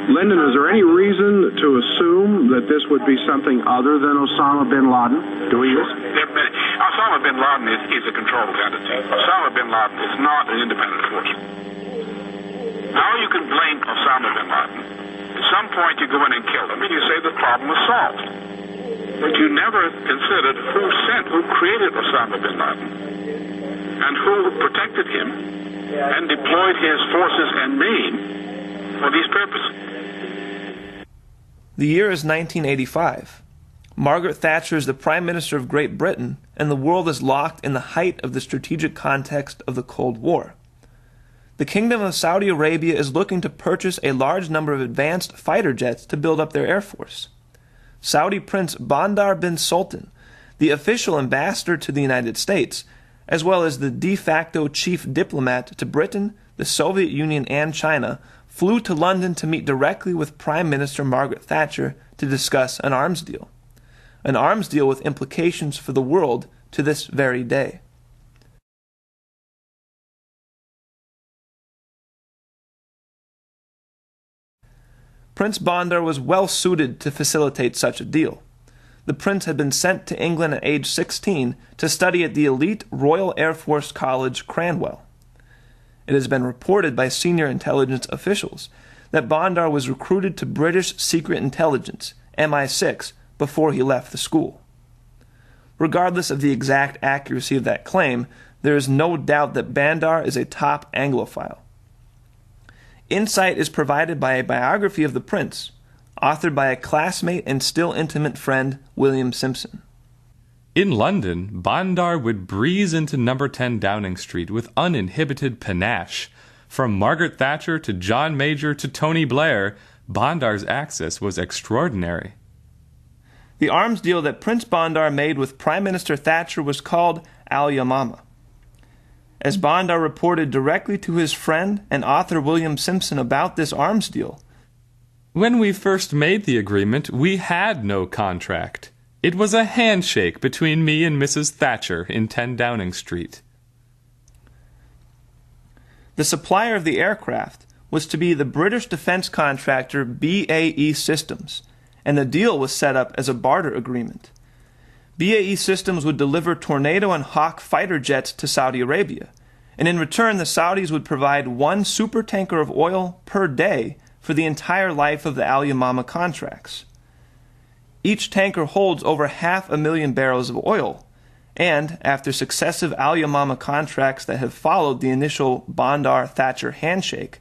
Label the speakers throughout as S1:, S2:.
S1: Lyndon, is there any reason to assume that this would be something other than Osama bin Laden?
S2: Osama bin Laden is a controlled entity. Osama bin Laden is not an independent force. How you can blame Osama bin Laden? At some point you go in and kill him, and you say the problem was solved. But you never considered who created Osama bin Laden, and who protected him, and deployed his forces and main for these purposes.
S3: The year is 1985. Margaret Thatcher is the Prime Minister of Great Britain, and the world is locked in the height of the strategic context of the Cold War. The Kingdom of Saudi Arabia is looking to purchase a large number of advanced fighter jets to build up their air force. Saudi Prince Bandar bin Sultan, the official ambassador to the United States, as well as the de facto chief diplomat to Britain, the Soviet Union, and China, flew to London to meet directly with Prime Minister Margaret Thatcher to discuss an arms deal. An arms deal with implications for the world to this very day. Prince Bandar was well suited to facilitate such a deal. The prince had been sent to England at age 16 to study at the elite Royal Air Force College, Cranwell. It has been reported by senior intelligence officials that Bandar was recruited to British Secret Intelligence, MI6, before he left the school. Regardless of the exact accuracy of that claim, there is no doubt that Bandar is a top Anglophile. Insight is provided by a biography of the prince, authored by a classmate and still intimate friend, William Simpson.
S4: In London, Bandar would breeze into number 10 Downing Street with uninhibited panache. From Margaret Thatcher to John Major to Tony Blair, Bandar's access was extraordinary.
S3: The arms deal that Prince Bandar made with Prime Minister Thatcher was called Al-Yamama. As Bandar reported directly to his friend and author William Simpson about this arms deal,
S4: "When we first made the agreement, we had no contract. It was a handshake between me and Mrs. Thatcher in 10 Downing Street."
S3: The supplier of the aircraft was to be the British defense contractor BAE Systems, and the deal was set up as a barter agreement. BAE Systems would deliver Tornado and Hawk fighter jets to Saudi Arabia, and in return the Saudis would provide 1 supertanker of oil per day for the entire life of the Al-Yamama contracts. Each tanker holds over 500,000 barrels of oil, and after successive Al-Yamama contracts that have followed the initial Bandar-Thatcher handshake,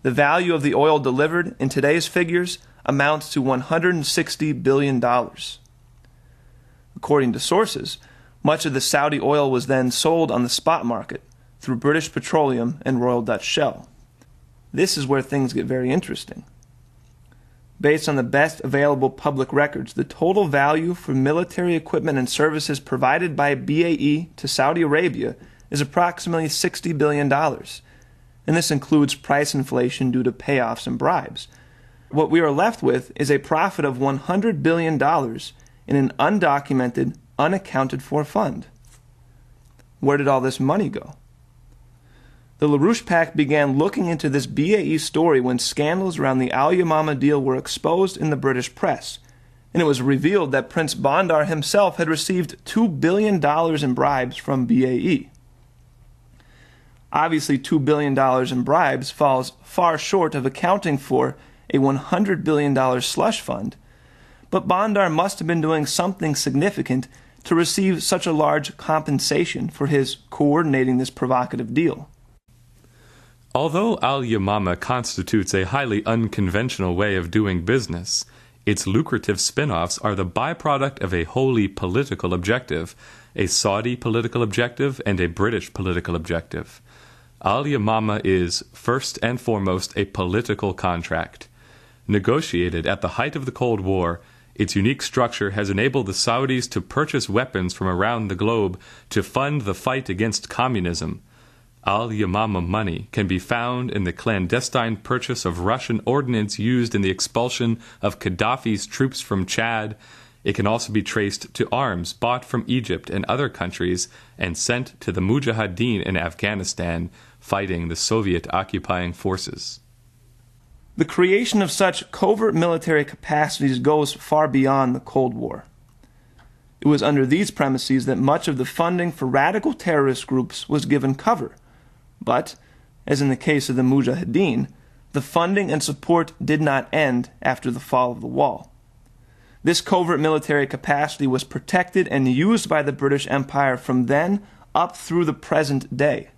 S3: the value of the oil delivered in today's figures amounts to $160 billion. According to sources, much of the Saudi oil was then sold on the spot market through British Petroleum and Royal Dutch Shell. This is where things get very interesting. Based on the best available public records, the total value for military equipment and services provided by BAE to Saudi Arabia is approximately $60 billion, and this includes price inflation due to payoffs and bribes. What we are left with is a profit of $100 billion in an undocumented, unaccounted-for fund. Where did all this money go? The LaRouche PAC began looking into this BAE story when scandals around the Al-Yamama deal were exposed in the British press, and it was revealed that Prince Bandar himself had received $2 billion in bribes from BAE. Obviously, $2 billion in bribes falls far short of accounting for a $100 billion slush fund, but Bandar must have been doing something significant to receive such a large compensation for his coordinating this provocative deal.
S4: Although Al-Yamama constitutes a highly unconventional way of doing business, its lucrative spin-offs are the byproduct of a wholly political objective, a Saudi political objective and a British political objective. Al-Yamama is, first and foremost, a political contract. Negotiated at the height of the Cold War, its unique structure has enabled the Saudis to purchase weapons from around the globe to fund the fight against communism. Al-Yamama money can be found in the clandestine purchase of Russian ordnance used in the expulsion of Gaddafi's troops from Chad. It can also be traced to arms bought from Egypt and other countries and sent to the Mujahideen in Afghanistan, fighting the Soviet occupying forces.
S3: The creation of such covert military capacities goes far beyond the Cold War. It was under these premises that much of the funding for radical terrorist groups was given cover. But, as in the case of the Mujahideen, the funding and support did not end after the fall of the wall. This covert military capacity was protected and used by the British Empire from then up through the present day.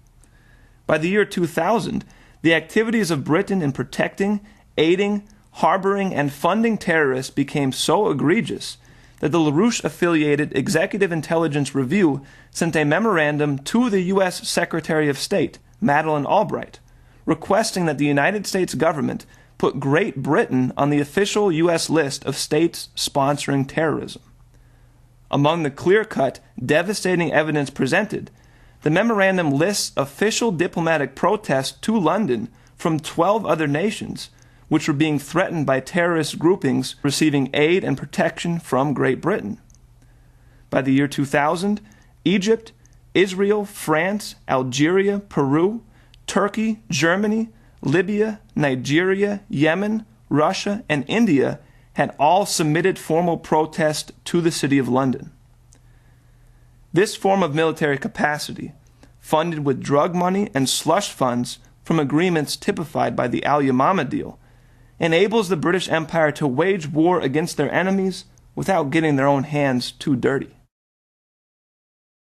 S3: By the year 2000, the activities of Britain in protecting, aiding, harboring, and funding terrorists became so egregious that the LaRouche-affiliated Executive Intelligence Review sent a memorandum to the U.S. Secretary of State, Madeleine Albright, requesting that the United States government put Great Britain on the official U.S. list of states sponsoring terrorism. Among the clear-cut, devastating evidence presented, the memorandum lists official diplomatic protests to London from 12 other nations, which were being threatened by terrorist groupings receiving aid and protection from Great Britain. By the year 2000, Egypt, Israel, France, Algeria, Peru, Turkey, Germany, Libya, Nigeria, Yemen, Russia, and India had all submitted formal protest to the City of London. This form of military capacity, funded with drug money and slush funds from agreements typified by the Al-Yamama deal, enables the British Empire to wage war against their enemies without getting their own hands too dirty.